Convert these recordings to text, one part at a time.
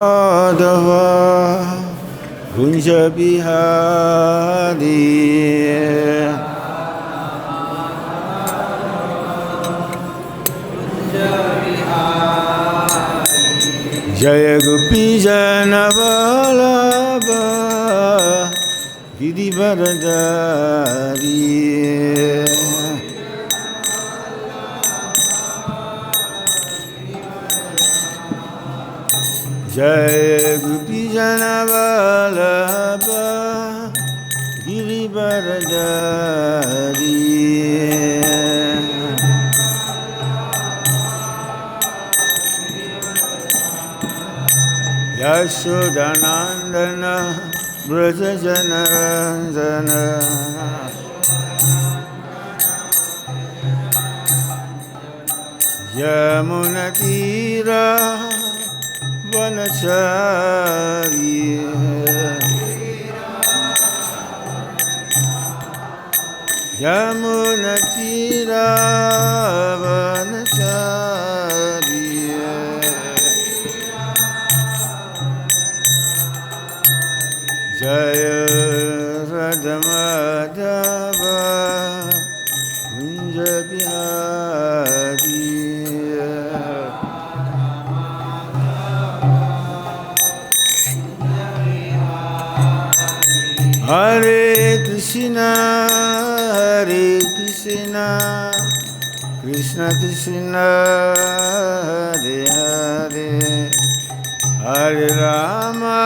Dava Gunja Bihari Jaya Gopi Janavalabha Girivaradari Jaya Gopi Janavalabha Girivaradari Yashodanandana Braja Janaranjana Yamunatira Vanachari Yamunatira Vanachari Jaya Radhamadava Kunja Bihari Hare Krishna Krishna Krishna Hare Hare Hare Rama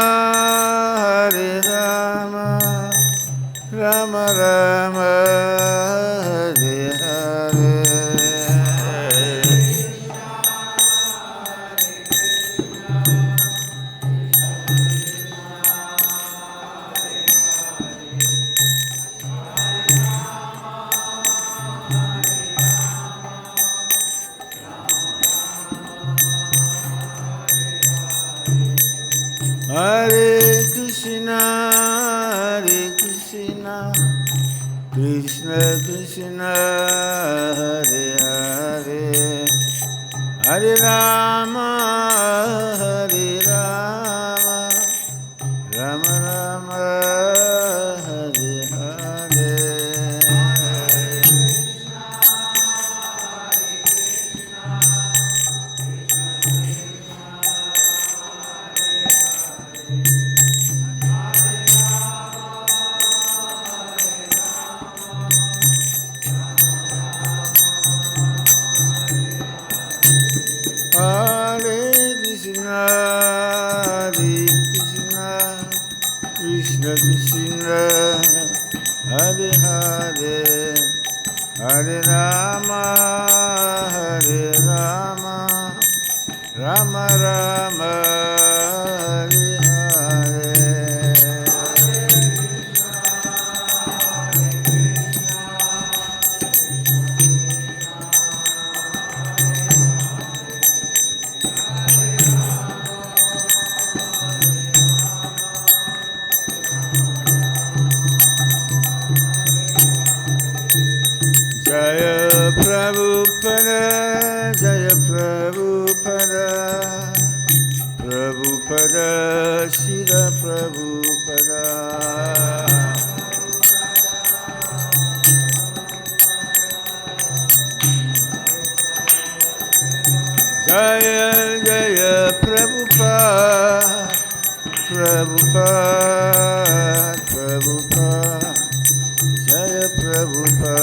Hare Rama Rama Rama Hare Hare Hare Krishna Krishna Krishna Hare Hare Hare Rama Rama Rama Hare Hare Hare Krishna Krishna Krishna Hare Hare Hare Rama Rama Rama Hare Hare Jaya Prabhupada Prabhupada Śrīla Prabhupada Jaya Jaya Prabhupada Jaya Prabhupada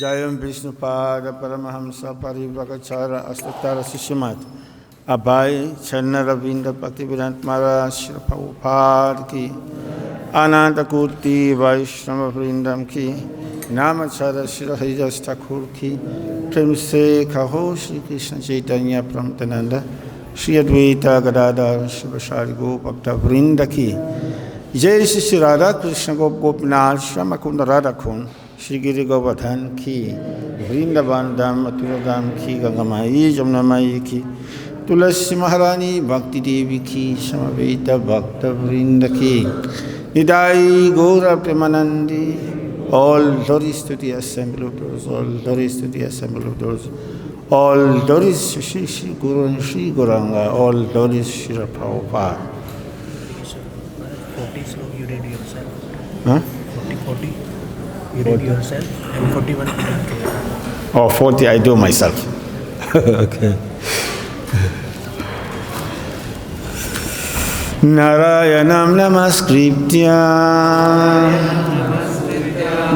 Jayam Vishnupada Paramahamsa Parivakachara Astatara Sishimat Abhay Chanaravinda Bhaktivedanta Maharaj Śrīla Prabhupada Ki Ananta Kurti Vaishnava Vrindam Ki Namachara Śrīla Haridas Thakur Ki Prem Se Kaho Shri Kṛṣṇa Chaitanya Pramatananda Shri Advaita Gadadhara Śrīvasāri Gopakta Vrinda Ki Jai Shri Radha Kṛṣṇa Gopinath Shama Kunda Radha Kun Shri Giri Govardhan Ki Vrindavan Dham Mathura Dham Ki Gangamai Jamnamai Ki Tulasi Maharani Bhakti Devi Ki Samaveta Bhakta Vrinda Ki Nidai Gaura Premanandi, all glories to the assembly of those, all glories to the assembly of those, all glories to Shri Guru and Shri Gauranga, all glories to Srila Prabhupada. 40, so you read yourself. Huh? 40. You read yourself, and 41. Oh, 40 I do myself. Okay. Narayanam namaskritya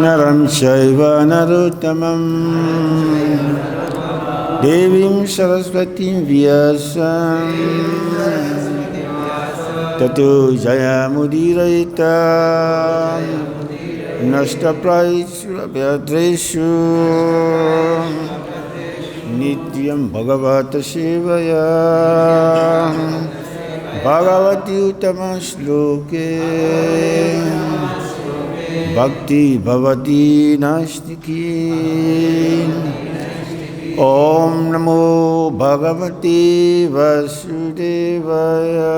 naram chaiva narottamam devim saraswatim vyasam tato jayamudirayita nashtapraisura dadṛśuḥ nityam bhagavata sevaya bhagavati uttama shloke bhakti bhavati nastiki om namo bhagavate vasudevaya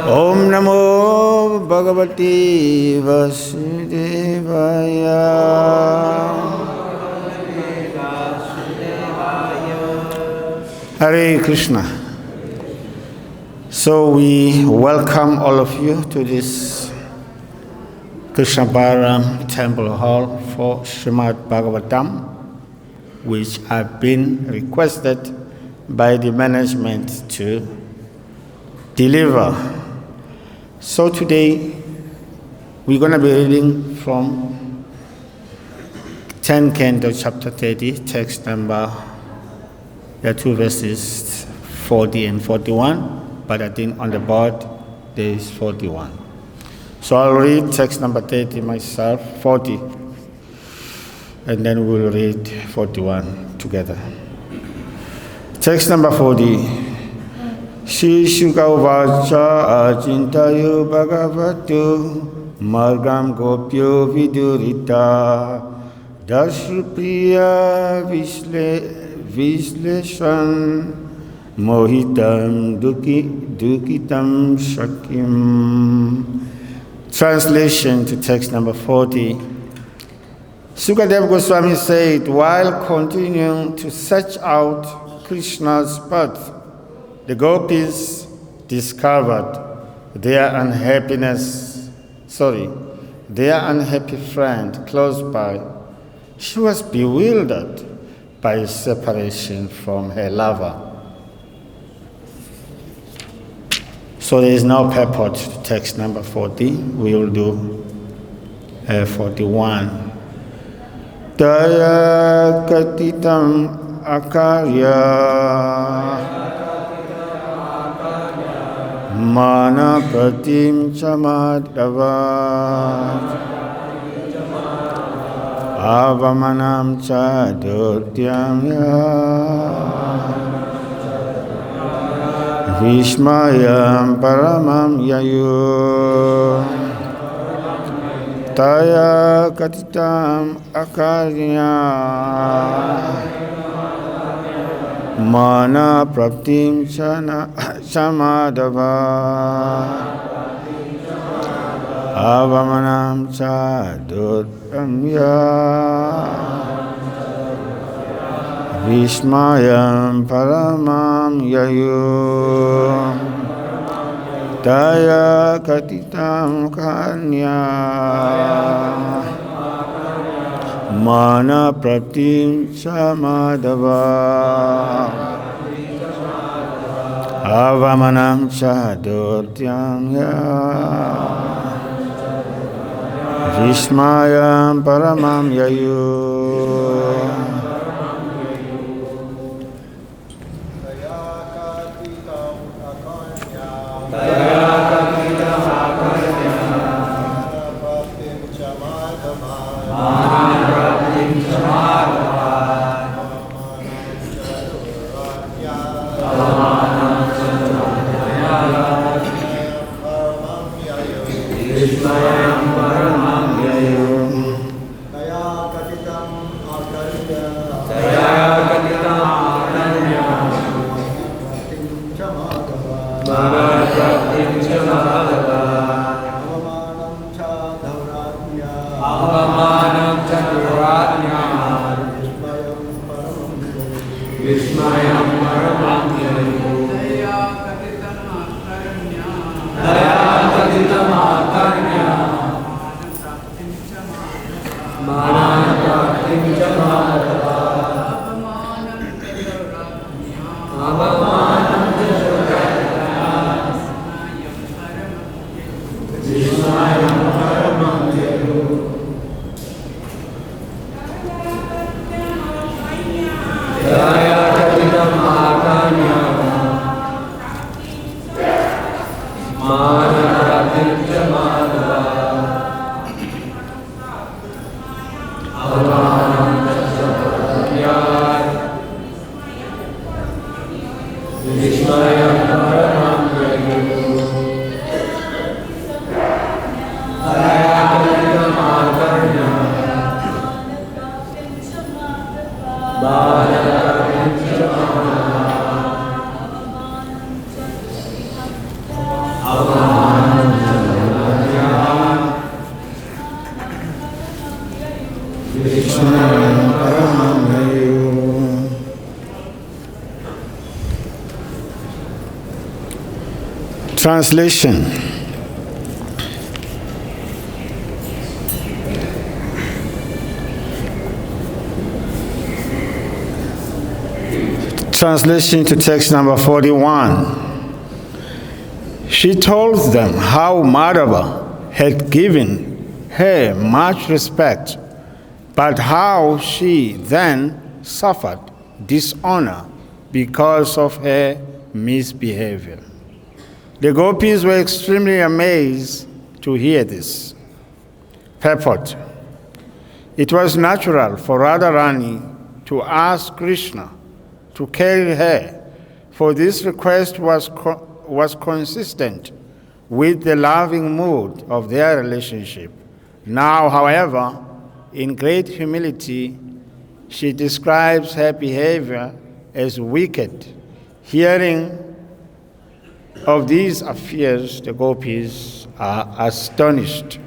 om namo bhagavate vasudevaya. Hare Kṛṣṇa. So we welcome all of you to this Kṛṣṇa Temple Hall for Srimad Bhagavatam, which have been requested by the management to deliver. So today we're going to be reading from 10 Canto, chapter 30, text number. There are two verses, 40 and 41, but I think on the board there is 41. So I'll read text number 30 myself, 40, and then we'll read 41 together. Text number 40. Śrī Śukadeva uvāca achintayo bhagavato mārgaṁ gopyo vidūritaḥ dadṛśuḥ priya-viśleṣān mohitāṁ duḥkhitāṁ sakhīm. Translation to text number 40. Śukadeva Gosvāmī said, while continuing to search out Kṛṣṇa's path, the gopīs discovered their unhappy friend close by. She was bewildered by separation from her lover. So there is no purport to text number 40. We will do 41. Daya katitam akarya mana pratim chamadhavat avamanam ca duḥkhitāṁ vishmayam paramam yayu taya katitam akarya mana praptim chamadhavat avamanam ca duḥkhitāṁ vishmayam paramam yayu taya katitam kanya mana praptim chamadhavat avamanam ca duḥkhitāṁ vishmayam paramam yayu. Bhagavato Translation. Translation to text number 41. She told them how Madhava had given her much respect, but how she then suffered dishonor because of her misbehavior. The gopis were extremely amazed to hear this. Purport. It was natural for Radharani to ask Kṛṣṇa to carry her, for this request was consistent with the loving mood of their relationship. Now, however, in great humility, she describes her behavior as wicked. Hearing of these affairs, the gopis are astonished.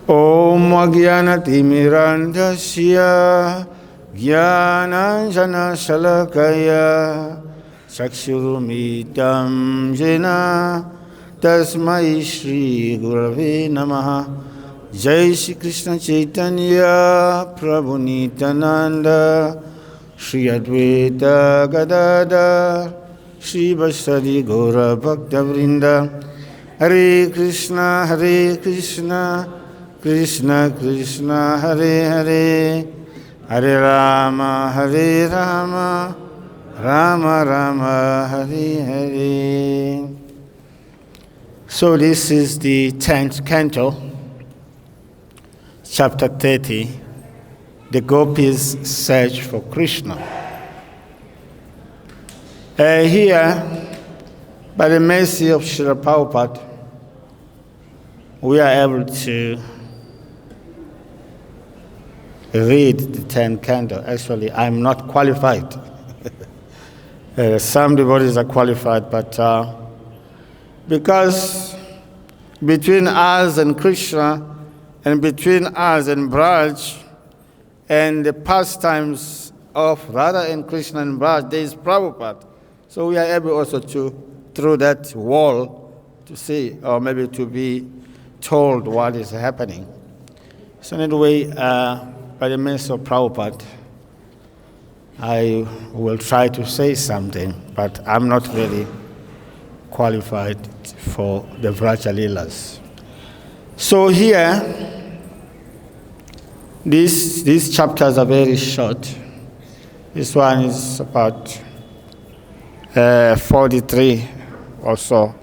Om Ajnanatirmirandhasya Jnananjana Shalakaya Chakshurumitam Jena Tasmai Shri Gurave Namaha. Jai Shri Kṛṣṇa Chaitanya Prabhu Nityananda Shri Advaita Gadadhar Shri Vaishnava Gaura Bhakta Vrinda. Hare Krishna, Krishna Krishna, Hare Hare, Hare Rama, Rama Rama, Hare Hare. So this is the 10th canto, chapter 30, the gopis search for Kṛṣṇa. Here, by the mercy of Srila Prabhupada, we are able to read the 10th canto. Actually, I'm not qualified. Some devotees are qualified, but because between us and Kṛṣṇa, and between us and Braj, and the pastimes of Radha and Kṛṣṇa and Braj, there is Prabhupada. So we are able also to, through that wall, to see, or maybe to be told what is happening. So anyway, by the mercy of Prabhupada, I will try to say something, but I'm not really qualified for the Vraja Leelas. So here, these chapters are very short. This one is about 43 or so.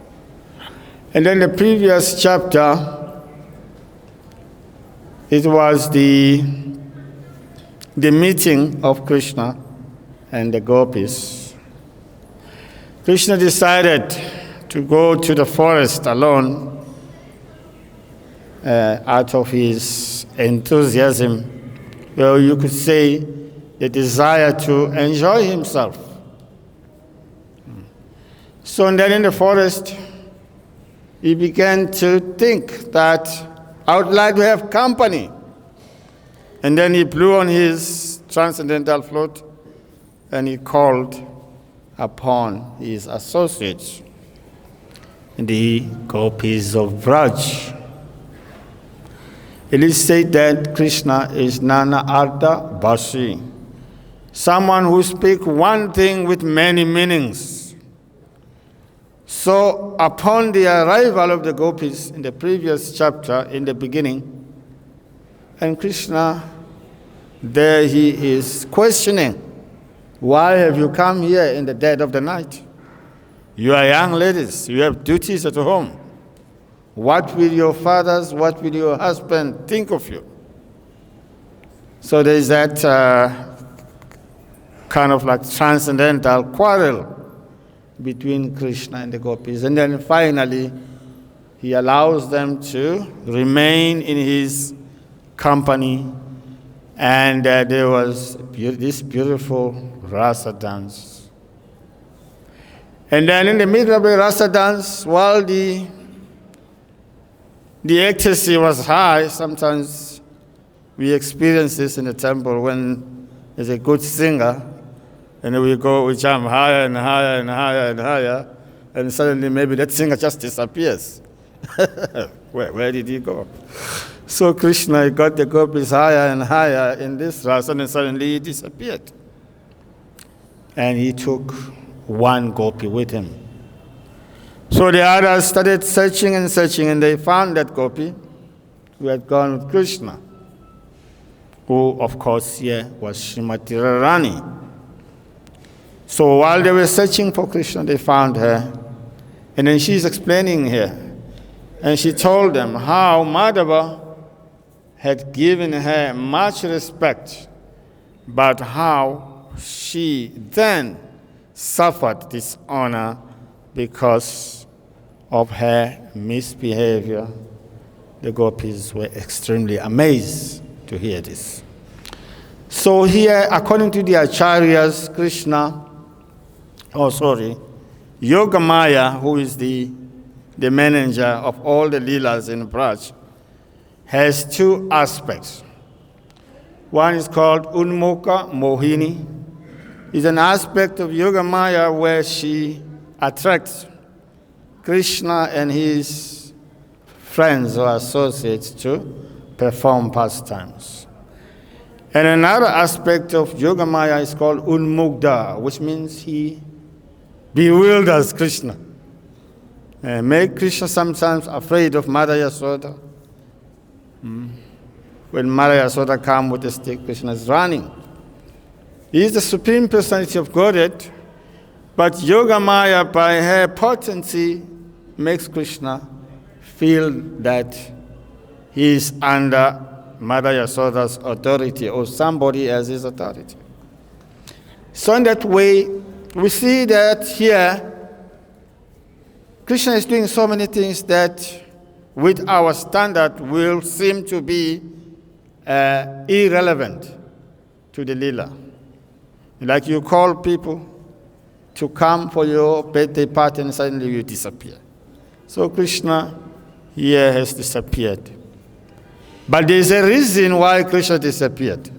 And then the previous chapter, it was the meeting of Kṛṣṇa and the gopis. Kṛṣṇa decided to go to the forest alone out of his enthusiasm, well, you could say the desire to enjoy himself. So then in the forest, he began to think that I would like to have company. And then he blew on his transcendental flute and he called upon his associates, the gopis of Braj. It is said that Kṛṣṇa is Nana Artha Bhāshi, someone who speaks one thing with many meanings. So upon the arrival of the gopis in the previous chapter, in the beginning, and Kṛṣṇa, there he is questioning, why have you come here in the dead of the night? You are young ladies, you have duties at home. What will your fathers, what will your husband think of you? So there is that kind of like transcendental quarrel between Kṛṣṇa and the gopis. And then finally, he allows them to remain in his company. And there was this beautiful rasa dance. And then in the middle of the rasa dance, while the ecstasy was high, sometimes we experience this in the temple when there's a good singer, and we jump higher and higher and higher and higher, and suddenly maybe that singer just disappears. Where did he go? So Kṛṣṇa got the gopis higher and higher in this rasa, and suddenly he disappeared. And he took one gopi with him. So the others started searching and searching, and they found that gopi who had gone with Kṛṣṇa, who, of course, here was Srimati Radharani. So while they were searching for Kṛṣṇa, they found her. And then she's explaining here. And she told them how Madhava had given her much respect, but how she then suffered dishonor because of her misbehavior. The gopis were extremely amazed to hear this. So here, according to the acharyas, Yogamaya, who is the manager of all the leelas in Braj, has two aspects. One is called Unmukha Mohini. It's an aspect of Yogamaya where she attracts Kṛṣṇa and his friends or associates to perform pastimes. And another aspect of Yogamaya is called Unmugdha, which means he bewilders Kṛṣṇa. Make Kṛṣṇa sometimes afraid of Mother Yasoda. When Mother Yasoda comes with a stick, Kṛṣṇa is running. He is the Supreme Personality of Godhead, but Yogamaya, by her potency, makes Kṛṣṇa feel that he is under Mother Yasoda's authority or somebody else's authority. So in that way, we see that here, Kṛṣṇa is doing so many things that with our standard will seem to be irrelevant to the lila. Like you call people to come for your birthday party and suddenly you disappear. So Kṛṣṇa here has disappeared. But there is a reason why Kṛṣṇa disappeared.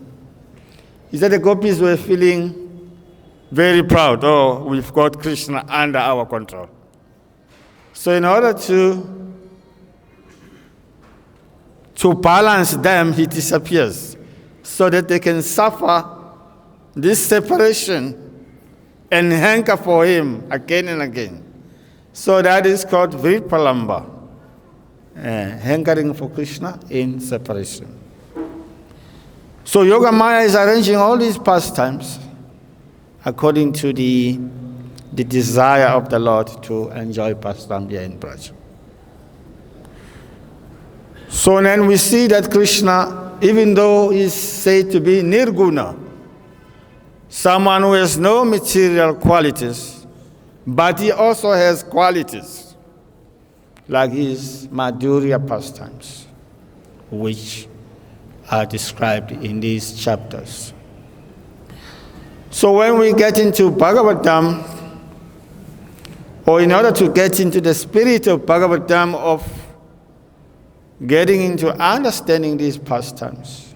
Is that the gopis were feeling very proud. Oh, we've got Kṛṣṇa under our control. So in order to balance them, he disappears so that they can suffer this separation and hanker for him again and again. So that is called Vripalamba, hankering for Kṛṣṇa in separation. So Yogamaya is arranging all these pastimes according to the desire of the Lord to enjoy pastime here in Braj. So then we see that Kṛṣṇa, even though he is said to be nirguna, someone who has no material qualities, but he also has qualities, like his Madhurya pastimes, which are described in these chapters. So when we get into Bhagavatam, or in order to get into the spirit of Bhagavatam, of getting into understanding these pastimes,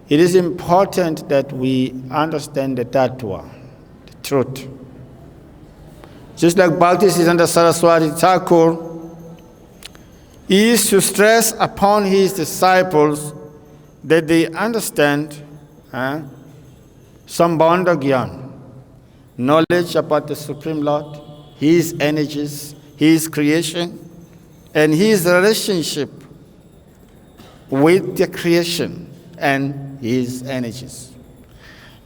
it is important that we understand the tattva, the truth. Just like Bhaktisiddhanta Saraswati Thakur, he used to stress upon his disciples that they understand Sambandha Gyan, knowledge about the Supreme Lord, his energies, his creation, and his relationship with the creation and his energies.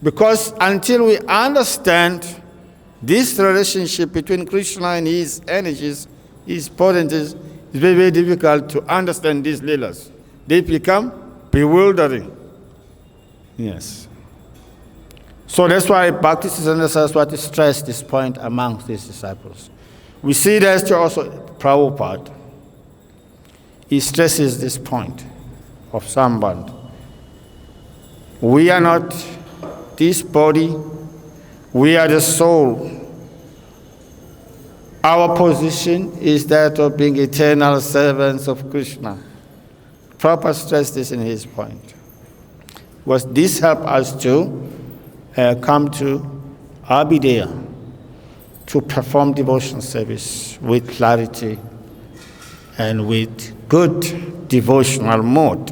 Because until we understand this relationship between Kṛṣṇa and his energies, his potencies, it's very, very difficult to understand these leelas. They become bewildering. Yes. So that's why Bhaktisiddhanta Saraswati stressed this point amongst his disciples. We see that also Prabhupada. He stresses this point of sambandh. We are not this body, we are the soul. Our position is that of being eternal servants of Kṛṣṇa. Prabhupada stressed this in his point. Was this help us to come to Abhideya, to perform devotional service with clarity and with good devotional mode.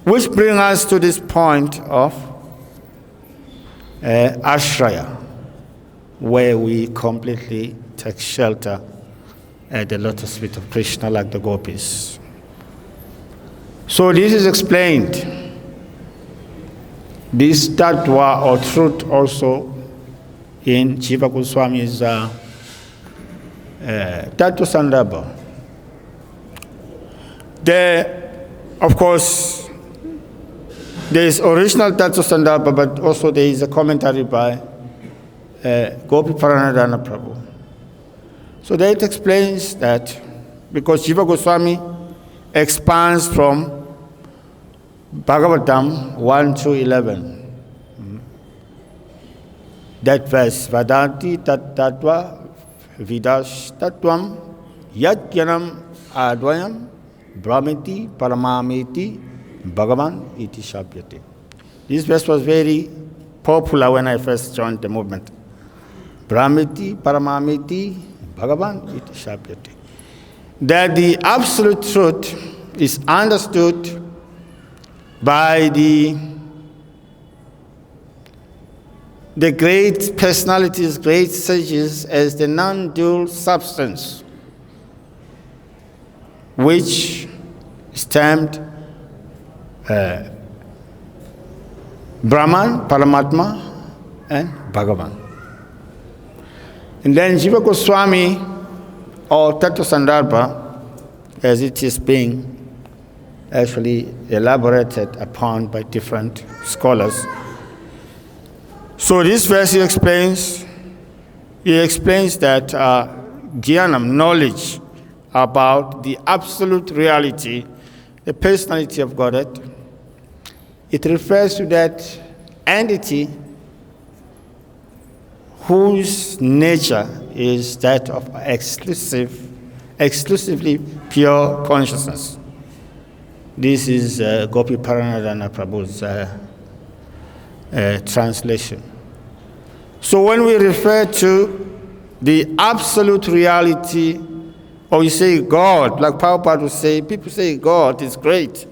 Which brings us to this point of ashraya, where we completely take shelter at the lotus feet of Kṛṣṇa like the gopīs. So this is explained. This tattva or truth also in Jiva Goswami's Tattva Sandarbha. There, of course, there is original Tattva Sandarbha, but also there is a commentary by Gopi Paranadhana Prabhu. So that explains that because Jiva Goswami expands from Bhagavatam 1 to 11. That verse, Vadanti tattva vidash tattvam yajnanam advayam brahmiti paramamiti bhagavan iti shabhyate. This verse was very popular when I first joined the movement. Brahmiti paramamiti bhagavan iti shabhyate. That the absolute truth is understood by the great personalities, great sages, as the non-dual substance, which is termed Brahman, Paramatma, and Bhagavan. And then Jiva Goswami, or Tattva Sandarbha, as it is being actually elaborated upon by different scholars. So this verse he explains that jnanam, knowledge about the absolute reality, the personality of Godhead, it refers to that entity whose nature is that of exclusively pure consciousness. This is Gopi Paranadhana Prabhu's translation. So when we refer to the absolute reality, or we say God, like Prabhupada would say, people say God is great,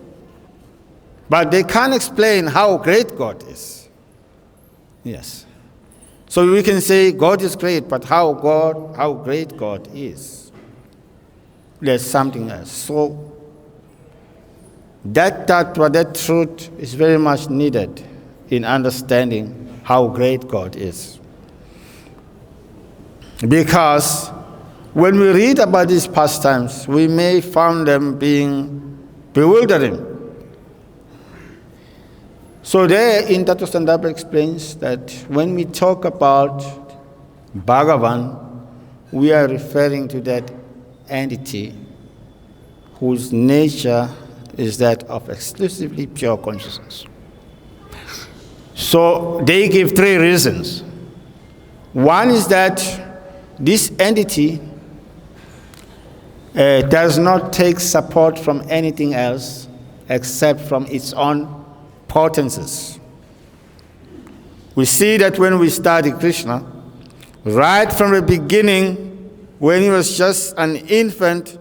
but they can't explain how great God is. Yes. So we can say God is great, but how great God is, there's something else. So that truth is very much needed in understanding how great God is. Because when we read about these pastimes, we may find them being bewildering. So there in Tattva Sandarbha explains that when we talk about Bhagavan, we are referring to that entity whose nature is that of exclusively pure consciousness. So they give three reasons. One is that this entity does not take support from anything else except from its own potencies. We see that when we study Kṛṣṇa, right from the beginning, when he was just an infant,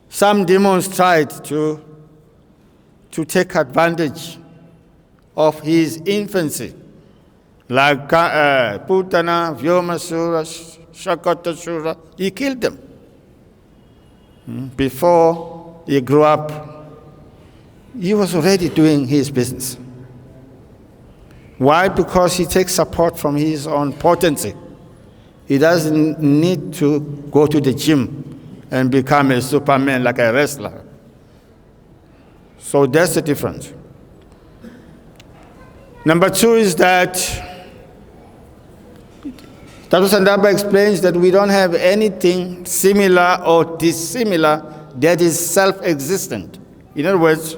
some demons tried to take advantage of his infancy, like Putana, Vyomasura, Shakatashura, he killed them. Before he grew up, he was already doing his business. Why? Because he takes support from his own potency. He doesn't need to go to the gym and become a Superman like a wrestler. So that's the difference. Number two is that Tattva explains that we don't have anything similar or dissimilar that is self-existent. In other words,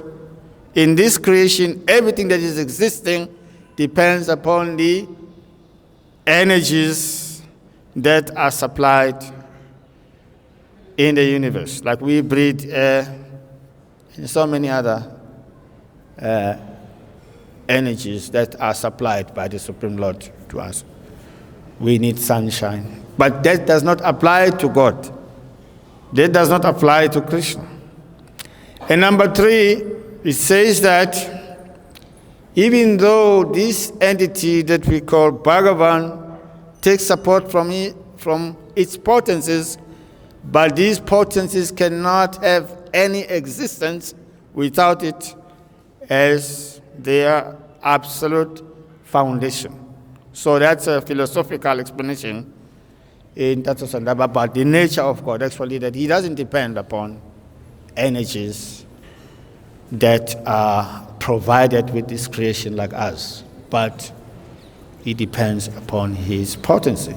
in this creation, everything that is existing depends upon the energies that are supplied in the universe. Like we breathe air and so many other energies that are supplied by the Supreme Lord to us. We need sunshine. But that does not apply to God. That does not apply to Kṛṣṇa. And number three, it says that even though this entity that we call Bhagavan takes support from its potencies, but these potencies cannot have any existence without it as their absolute foundation. So that's a philosophical explanation in Tattva about the nature of God, actually, that he doesn't depend upon energies that are provided with this creation like us, but he depends upon his potency.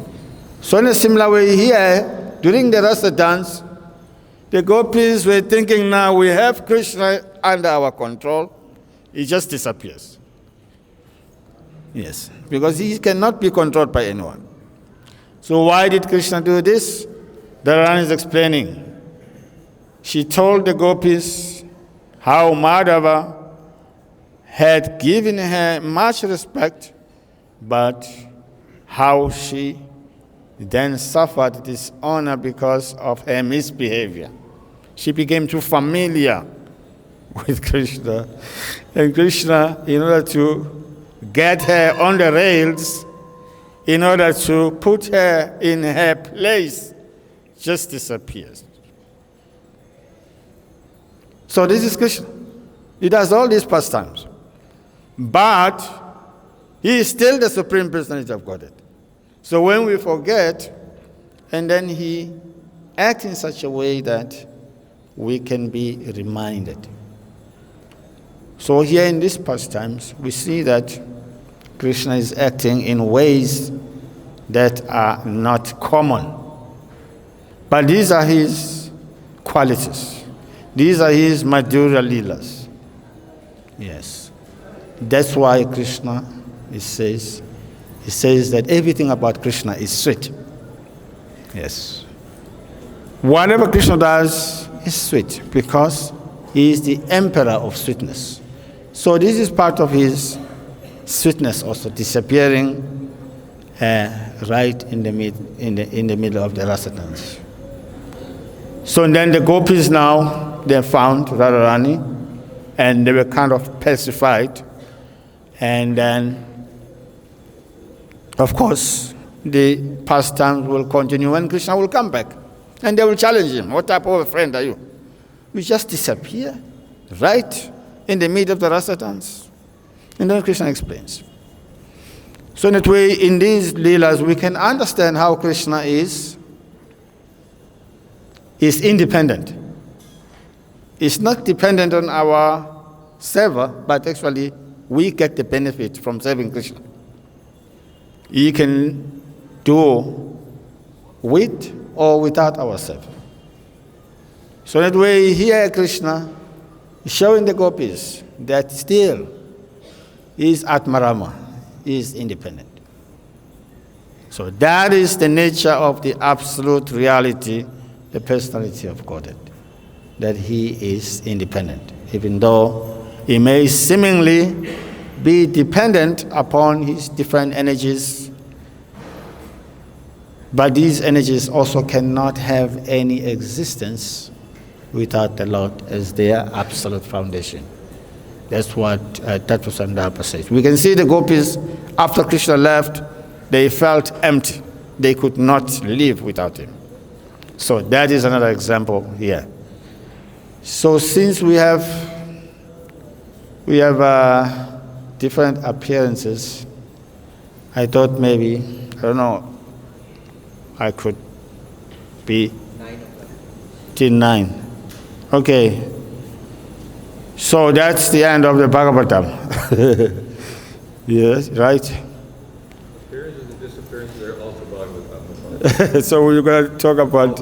So in a similar way here, during the rasa dance, the gopis were thinking, now we have Kṛṣṇa under our control, he just disappears. Yes, because he cannot be controlled by anyone. So why did Kṛṣṇa do this? Radharani is explaining. She told the gopis how Madhava had given her much respect, but how she then suffered dishonor because of her misbehavior. She became too familiar with Kṛṣṇa. And Kṛṣṇa, in order to get her on the rails, in order to put her in her place, just disappears. So this is Kṛṣṇa. He does all these pastimes. But he is still the Supreme Personality of Godhead. So when we forget, and then he acts in such a way that we can be reminded. So here in these pastimes, we see that Kṛṣṇa is acting in ways that are not common. But these are his qualities. These are his Madhurya Leelas. Yes. That's why Kṛṣṇa, he says that everything about Kṛṣṇa is sweet. Yes. Whatever Kṛṣṇa does is sweet because he is the emperor of sweetness. So this is part of his sweetness also, disappearing right in the middle of the rasa dance. So then the gopis now, they found Radharani and they were kind of pacified. And then, of course, the pastimes will continue and Kṛṣṇa will come back. And they will challenge him. What type of a friend are you? You just disappear right in the middle of the rasa dance. And then Kṛṣṇa explains. So in that way, in these leelas, we can understand how Kṛṣṇa is independent. It's not dependent on our seva, but actually we get the benefit from serving Kṛṣṇa. He can do with or without our seva. So in that way, here Kṛṣṇa is showing the gopis that still is Atmarama, is independent. So that is the nature of the absolute reality, the personality of Godhead, that he is independent, even though he may seemingly be dependent upon his different energies, but these energies also cannot have any existence without the Lord as their absolute foundation. That's what Tattva says. We can see the gopis, after Kṛṣṇa left, they felt empty. they could not live without him. So that is another example here. So since we have different appearances, I thought maybe, I don't know, I could be till 9. Okay. So that's the end of the bhagavatam. Yes, right? Appearances and disappearances are also bhagavatam. So we're going to talk about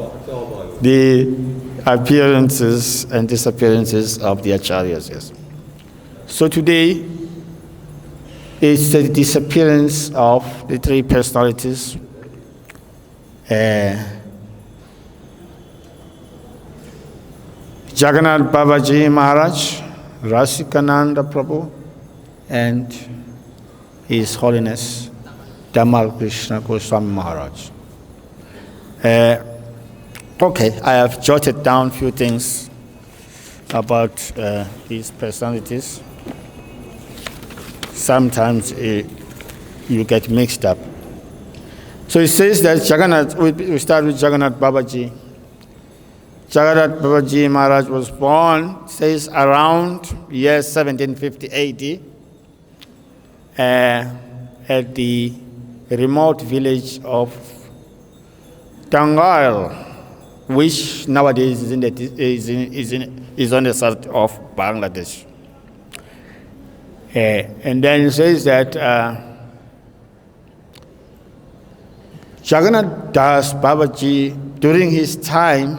the appearances and disappearances of the acharyas, yes. So today is the disappearance of the three personalities. Jagannath Babaji Maharaj, Rasikananda Prabhu, and His Holiness Kṛṣṇa Gosvāmī Maharaj. Okay, I have jotted down a few things about these personalities. Sometimes you get mixed up. So it says that Jagannath, we start with Jagannath Babaji. Jagannath Babaji Maharaj was born, says around year 1750 AD, at the remote village of Tangail, which nowadays is on the south of Bangladesh. And then it says that Jagannath Das Babaji, during his time,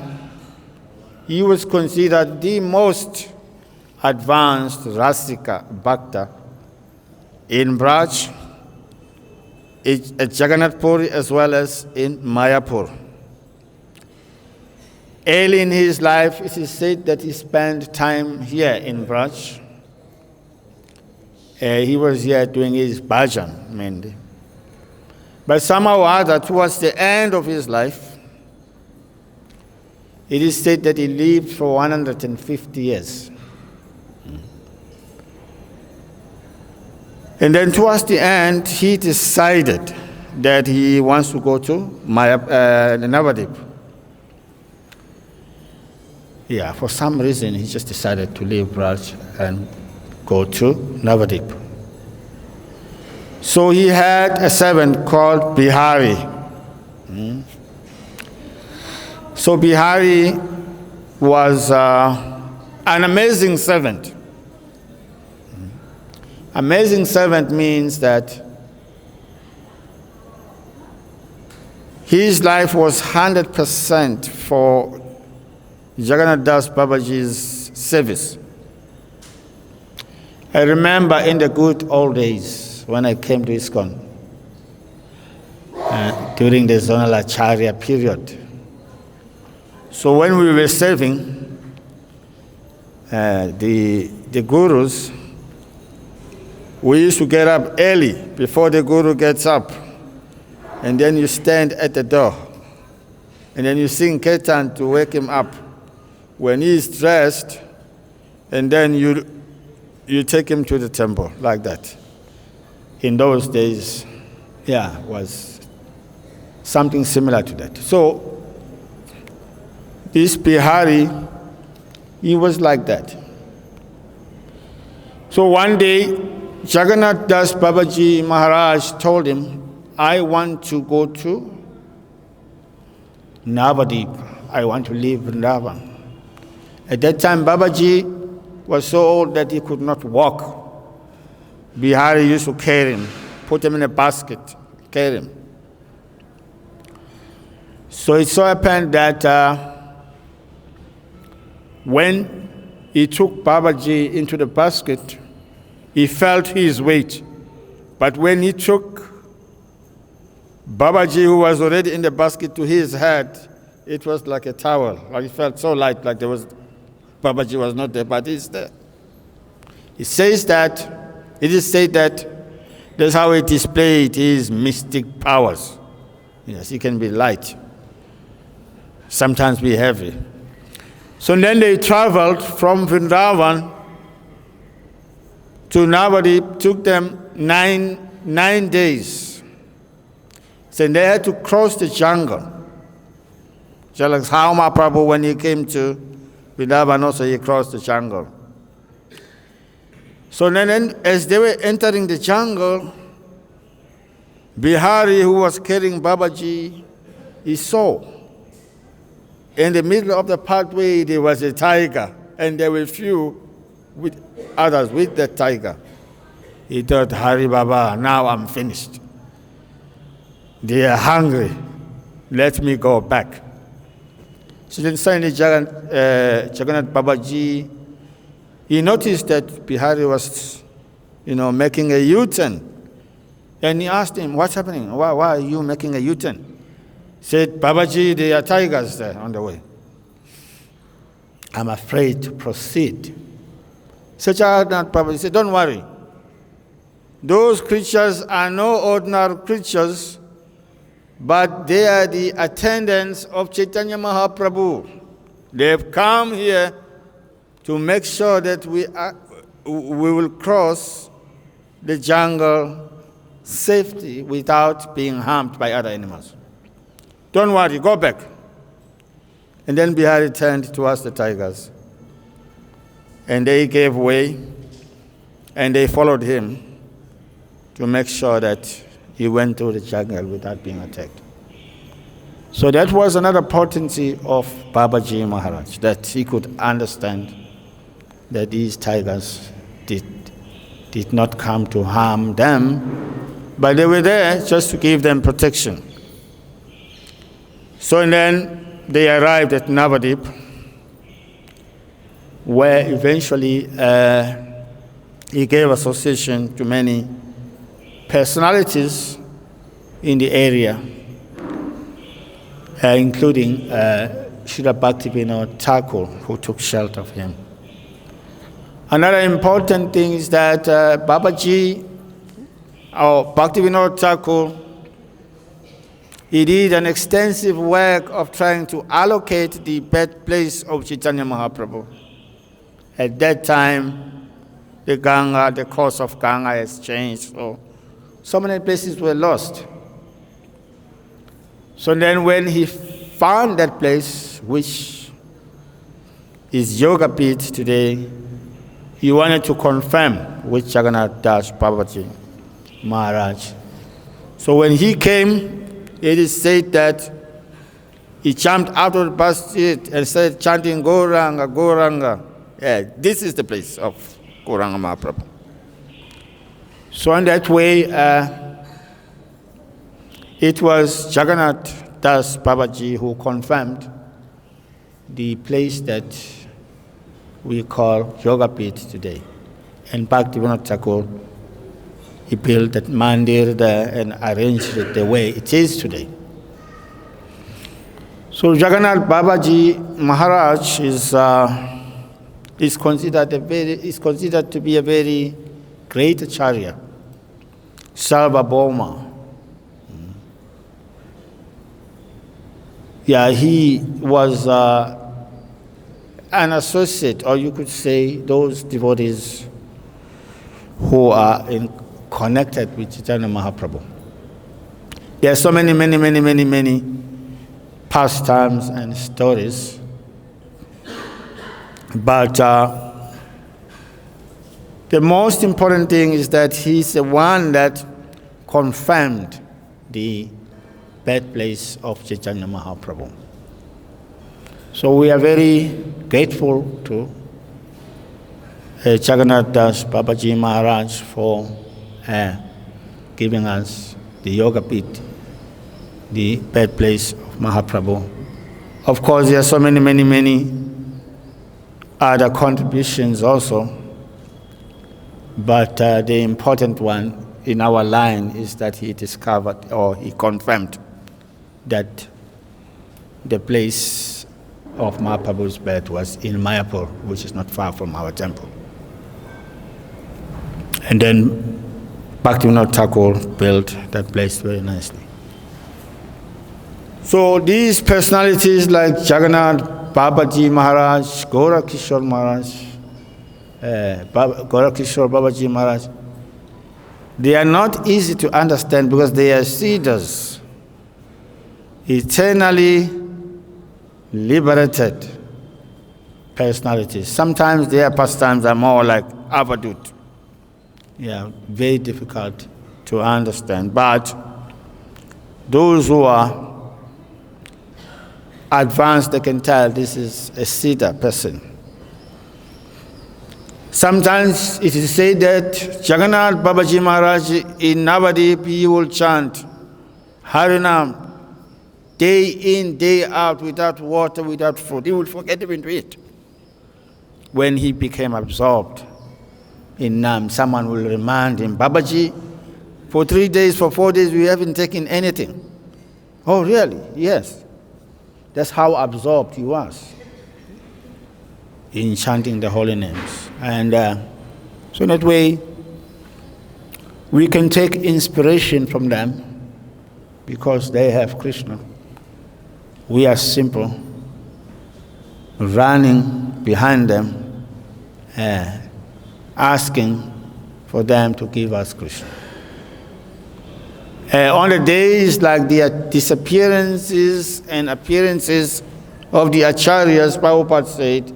he was considered the most advanced Rasika Bhakta in Braj, at Jagannath Puri, as well as in Mayapur. Early in his life, it is said that he spent time here in Braj. He was here doing his bhajan mainly. But somehow or other, towards the end of his life, it is said that he lived for 150 years. And then towards the end, he decided that he wants to go to Navadip. Yeah, for some reason, he just decided to leave Braj and go to Navadip. So he had a servant called Bihari. So Bihari was an amazing servant. Amazing servant means that his life was 100% for Jagannath Das Babaji's service. I remember in the good old days when I came to ISKCON, during the Zonal Acharya period. So when we were serving, the gurus, we used to get up early before the guru gets up. And then you stand at the door. And then you sing kirtan to wake him up. When he is dressed, and then you take him to the temple, like that. In those days, was something similar to that. So this Bihari, he was like that. So one day, Jagannath Das Babaji Maharaj told him, I want to go to Navadip. I want to leave Vrindavan. At that time, Babaji was so old that he could not walk. Bihari used to carry him, put him in a basket, carry him. So it so happened that when he took Babaji into the basket, he felt his weight. But when he took Babaji, who was already in the basket, to his head, it was like a towel. Like it felt so light, like Babaji was not there, but he's there. It is said that that's how he displayed his mystic powers. Yes, he can be light, sometimes be heavy. So then they traveled from Vrindavan to Navadip. Took them nine days. So they had to cross the jungle. Just like how Mahaprabhu, when he came to Vrindavan, also he crossed the jungle. So then as they were entering the jungle, Bihari, who was carrying Babaji, he saw in the middle of the pathway there was a tiger, and there were few with others with the tiger. He thought, Hari Baba, now I'm finished. They are hungry. Let me go back. So then suddenly Jagannath Babaji, he noticed that Bihari was, making a U-turn. And he asked him, what's happening? Why are you making a U-turn? He said, Babaji, there are tigers there on the way. I'm afraid to proceed. So Jagannath Babaji said, don't worry. Those creatures are no ordinary creatures, but they are the attendants of Chaitanya Mahaprabhu. They have come here to make sure that we will cross the jungle safely without being harmed by other animals. Don't worry, go back. And then Bihari turned towards the tigers. And they gave way, and they followed him to make sure that he went through the jungle without being attacked. So that was another potency of Babaji Maharaj, that he could understand that these tigers did not come to harm them, but they were there just to give them protection. So then they arrived at Navadip, where eventually he gave association to many personalities in the area, including Srila Bhaktivinoda Thakur, who took shelter of him. Another important thing is that Babaji, or Bhaktivinoda Thakur, he did an extensive work of trying to allocate the birthplace of Chaitanya Mahaprabhu. At that time, the Ganga, the course of Ganga has changed, so many places were lost. So then when he found that place, which is Yogapith today, he wanted to confirm with Jagannath Das Babaji Maharaj. So when he came, it is said that he jumped out of the basket and started chanting Gauranga, Gauranga. Yeah, this is the place of Gauranga Mahaprabhu. So in that way, it was Jagannath Das Babaji who confirmed the place that we call Yogapith today. And Bhaktivinoda Thakur, he built that mandir there and arranged it the way it is today. So Jagannath Babaji Maharaj is considered to be a very great acharya, Sarvabhauma. Yeah, he was an associate, or you could say those devotees who are connected with Chaitanya Mahaprabhu. There are so many pastimes and stories, but the most important thing is that he's the one that confirmed the birthplace of Chaitanya Mahaprabhu. So we are very grateful to Jagannath Das Babaji Maharaj for giving us the Yogapith, the birthplace of Mahaprabhu. Of course, there are so many other contributions also, but the important one in our line is that he discovered, or he confirmed, that the place of Mahaprabhu's birth was in Mayapur, which is not far from our temple. And then Bhaktivinoda Thakur built that place very nicely. So these personalities like Jagannath Babaji Maharaj, Gaurakishore Maharaj, Gaurakishore Babaji Maharaj, they are not easy to understand because they are seeders. eternally liberated personalities. Sometimes their pastimes are more like avidūritaḥ. Yeah, very difficult to understand. But those who are advanced, they can tell this is a Siddha person. Sometimes it is said that Jagannath Babaji Maharaj in Navadip, he will chant Harinam day in, day out, without water, without food. He will forget even to eat. When he became absorbed in Nam, someone will remind him, Babaji, for 3 days, for 4 days, we haven't taken anything. Oh, really? Yes. That's how absorbed he was in chanting the holy names. And so in that way, we can take inspiration from them because they have Kṛṣṇa. We are simple, running behind them, asking for them to give us Kṛṣṇa. On the days like the disappearances and appearances of the acharyas, Prabhupada said,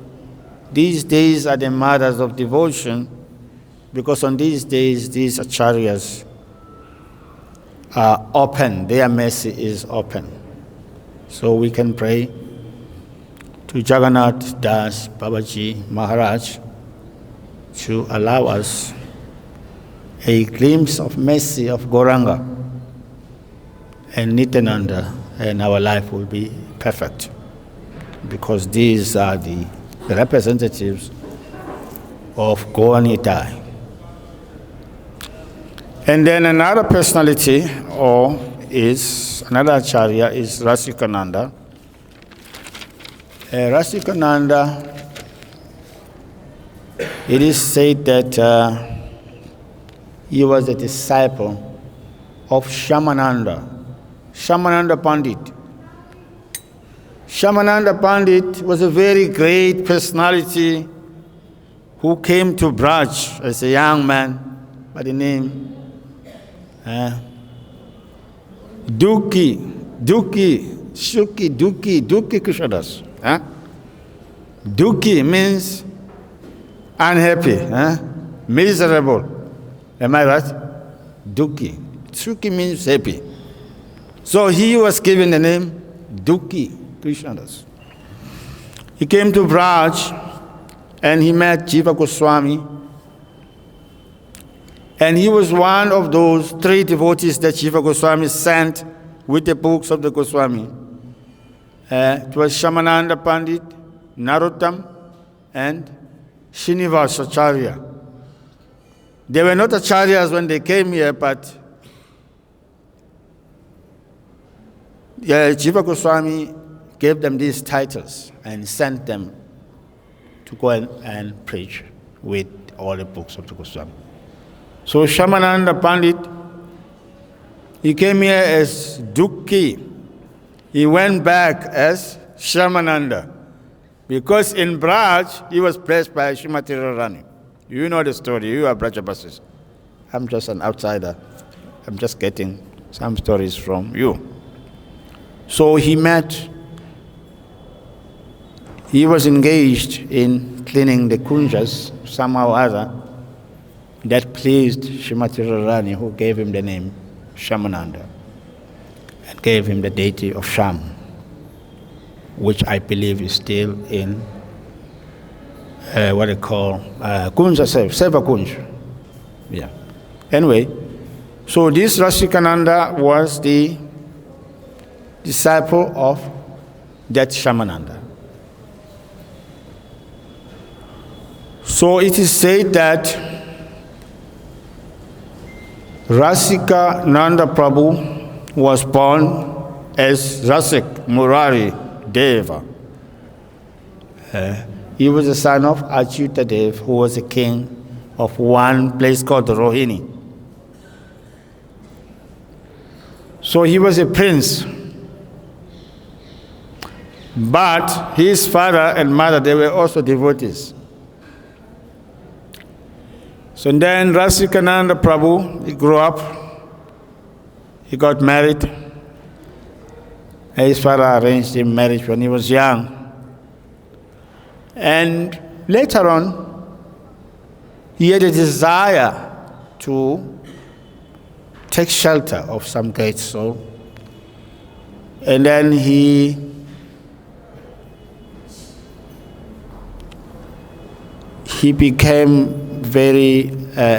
these days are the mothers of devotion, because on these days, these acharyas are open, their mercy is open. So we can pray to Jagannath Das Babaji Maharaj to allow us a glimpse of mercy of Gauranga and Nityananda, and our life will be perfect, because these are the representatives of Gauranga. And then another personality, or is another acharya, is Rasikananda. Rasikananda, it is said that he was a disciple of Shamananda Pandit. Shamananda Pandit was a very great personality who came to Braj as a young man by the name Duḥkhi Krishnadas. Duḥkhi means unhappy, miserable. Am I right? Duḥkhi. Shukhi means happy. So he was given the name Duḥkhi Krishnadas. He came to Braj and he met Jiva Gosvāmī. And he was one of those 3 devotees that Jiva Gosvāmī sent with the books of the Gosvāmī. It was Shamananda Pandit, Narottam, and Srinivas Acharya. They were not acharyas when they came here, but Jiva Gosvāmī gave them these titles and sent them to go and preach with all the books of the Gosvāmī. So Shamananda Pandit, he came here as Duḥkhi. He went back as Shamananda, because in Braj, he was blessed by Srimati Radharani. You know the story, you are Brajabasis. I'm just an outsider. I'm just getting some stories from you. So he was engaged in cleaning the kunjas, somehow or other. That pleased Srimati Radharani, who gave him the name Shamananda and gave him the deity of Sham, which I believe is still in what they call Kunja Seva Kunj. Yeah. Anyway, so this Rasikananda was the disciple of that Shamananda. So it is said that Rasikananda Prabhu was born as Rasik Murari Deva. He was the son of Achyuta Dev, who was a king of one place called Rohini. So he was a prince. But his father and mother, they were also devotees. So then Rasikananda Prabhu, he grew up, he got married, His father arranged him marriage when he was young. And later on, he had a desire to take shelter of some great soul. And then he became very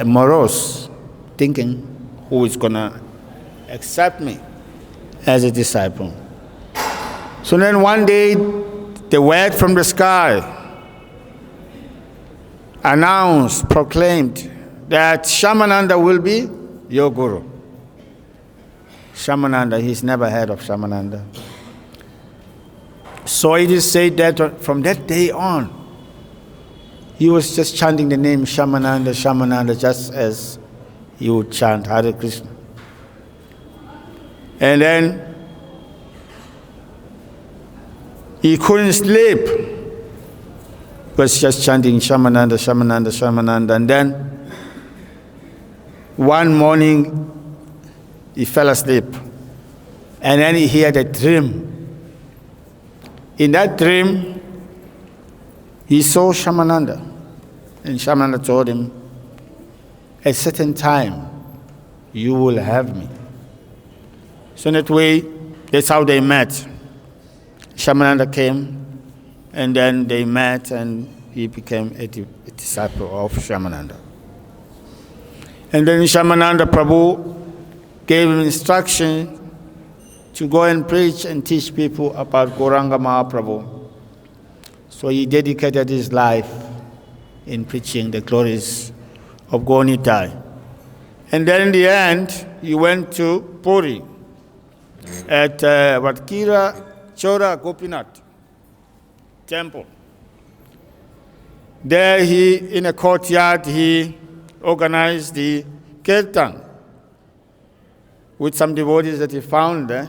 morose, thinking, who is going to accept me as a disciple? So then one day, the word from the sky announced, proclaimed that Shamananda will be your guru. Shamananda, he's never heard of Shamananda. So it is said that from that day on, he was just chanting the name Shamananda, Shamananda, just as he would chant Hare Krishna. And then he couldn't sleep. He was just chanting Shamananda, Shamananda, Shamananda. And then one morning he fell asleep. And then he had a dream. In that dream, he saw Shamananda. And Shamananda told him, at a certain time, you will have me. So in that way, that's how they met. Shamananda came, and then they met, and he became a disciple of Shamananda. And then Shamananda Prabhu gave him instruction to go and preach and teach people about Gauranga Mahaprabhu. So he dedicated his life in preaching the glories of Gaurnitai. And then in the end, he went to Puri at Vatkira Chora Gopinath temple. There in a courtyard, he organized the kirtan with some devotees that he found there.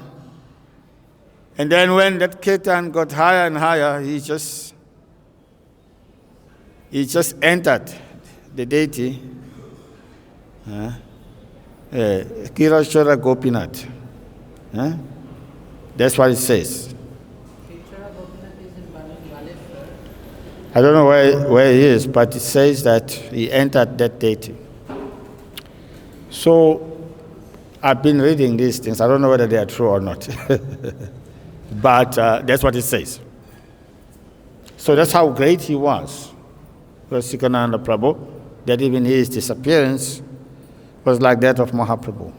And then when that kirtan got higher and higher, he just entered the deity, Kirashara Gopinath. That's what it says. I don't know where he is, but it says that he entered that deity. So I've been reading these things. I don't know whether they are true or not. But that's what it says. So that's how great he was Sikananda Prabhu, that even his disappearance was like that of Mahaprabhu.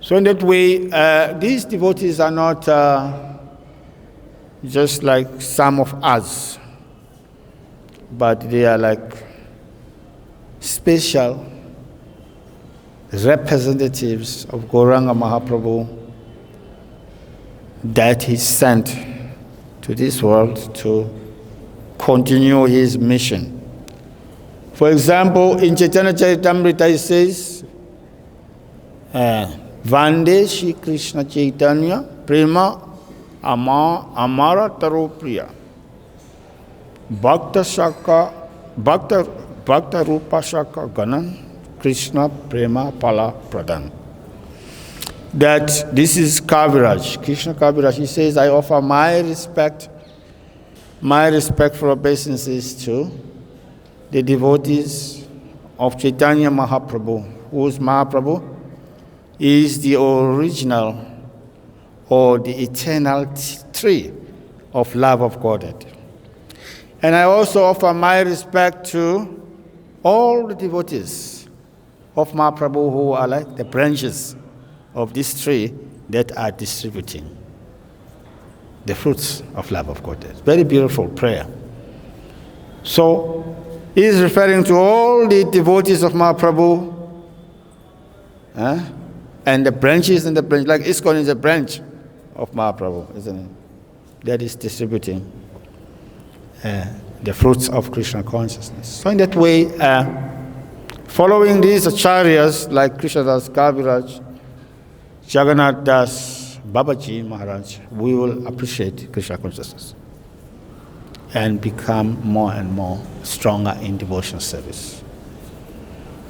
So in that way, these devotees are not just like some of us, but they are like special representatives of Gauranga Mahaprabhu that he sent to this world to continue his mission. For example, in Chaitanya Charitamrita it says, Vande Shri Krishna Chaitanya Prema Amara Taro Priya Bhakta Rupa Shaka Ganan Krishna Prema Pala Pradhan. That this is Kaviraj, Krishna Kaviraj. He says, I offer my respectful obeisances to the devotees of Chaitanya Mahaprabhu, whose Mahaprabhu is the original or the eternal tree of love of Godhead. And I also offer my respect to all the devotees of Mahaprabhu who are like the branches of this tree that are distributing the fruits of love of Godhead. Very beautiful prayer. So, he is referring to all the devotees of Mahaprabhu and the branches, like ISKCON is a branch of Mahaprabhu, isn't it? That is distributing the fruits of Krishna consciousness. So in that way, following these acharyas like Krishnadas Kaviraj, Jagannath Das, Babaji Maharaj, we will appreciate Krishna consciousness and become more and more stronger in devotional service.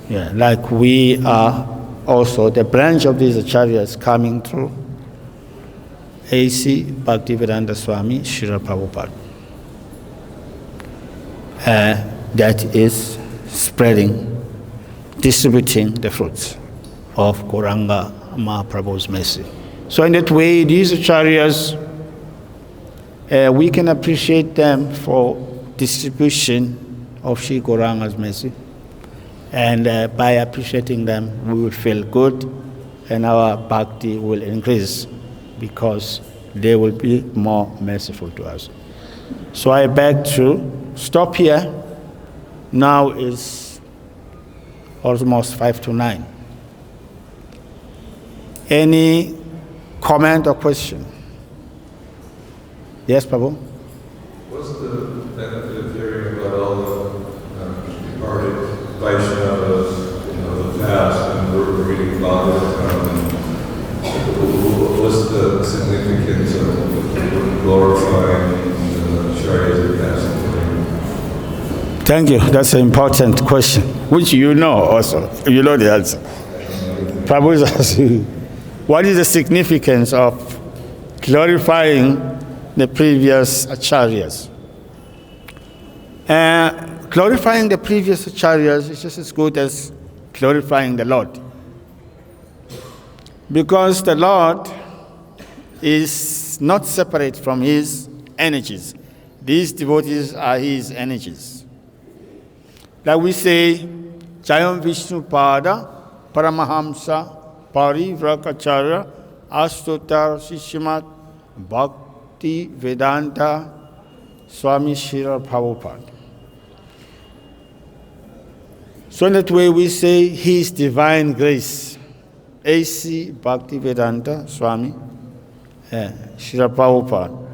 Yeah, like we are also the branch of these acharyas coming through A.C. Bhaktivedanta Swami Srila Prabhupada. That is spreading, distributing the fruits of Gauranga Mahaprabhu's mercy. So in that way, these acharyas, we can appreciate them for distribution of Sri Gauranga's mercy. And by appreciating them, we will feel good and our bhakti will increase because they will be more merciful to us. So I beg to stop here. Now it's almost 8:55. Any comment or question? Yes, Prabhu? What's the benefit of hearing about all the departed Vaishnavas, the past, and we're reading bhagavato? What's the significance of glorifying the acharyas that passed away? Thank you. That's an important question, which you know also. You know the answer. Prabhu is asking, what is the significance of glorifying the previous acharyas? Glorifying the previous acharyas is just as good as glorifying the Lord. Because the Lord is not separate from his energies. These devotees are his energies. Like we say, Jayam Vishnupada Paramahamsa Parivrakacharya Astutar Sishimat Bhakti Vedanta Swami Srila Prabhupada. So in that way we say his divine grace, A.C. Bhakti Vedanta Swami Srila Prabhupada.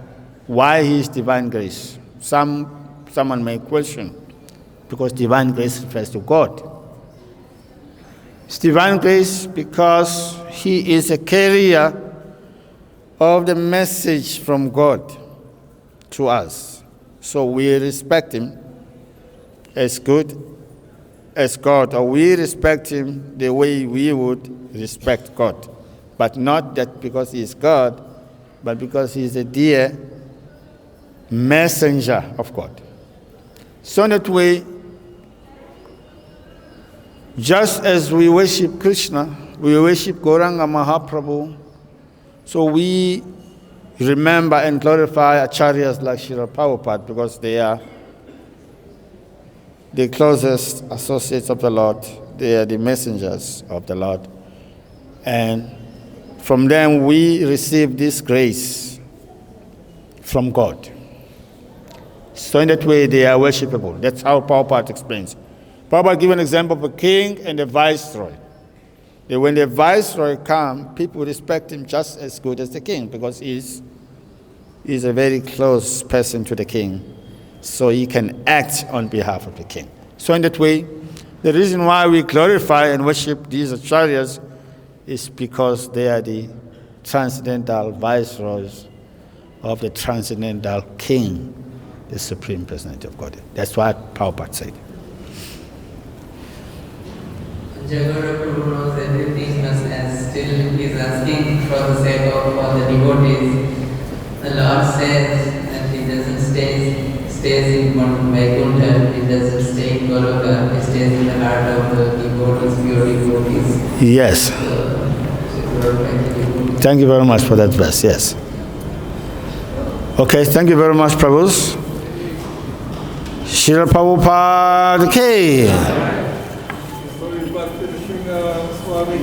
Why his divine grace? Someone may question, because divine grace refers to God. It's divine grace because he is a carrier of the message from God to us. So we respect him as good as God, or we respect him the way we would respect God. But not that because he is God, but because he is a dear messenger of God. So in that way, just as we worship Kṛṣṇa, we worship Gauranga Mahaprabhu, so we remember and glorify acharyas like Srila Prabhupada because they are the closest associates of the Lord. They are the messengers of the Lord. And from them we receive this grace from God. So in that way they are worshipable. That's how Prabhupada explains. Prabhupada gives an example of a king and a viceroy. That when the viceroy comes, people respect him just as good as the king because he's a very close person to the king. So he can act on behalf of the king. So in that way, the reason why we glorify and worship these acharyas is because they are the transcendental viceroys of the transcendental king, the Supreme Personality of Godhead. That's what Prabhupada said. Jagara Prabhu knows everything, as still he is asking for the sake of all the devotees. The Lord says that he doesn't stays in Vaikuntha, he doesn't stay in Goloka, he stays in the heart of the devotees, pure devotees. Yes. Thank you very much for that verse, yes. Okay, thank you very much, Prabhus. Srila Prabhupada ki. Swami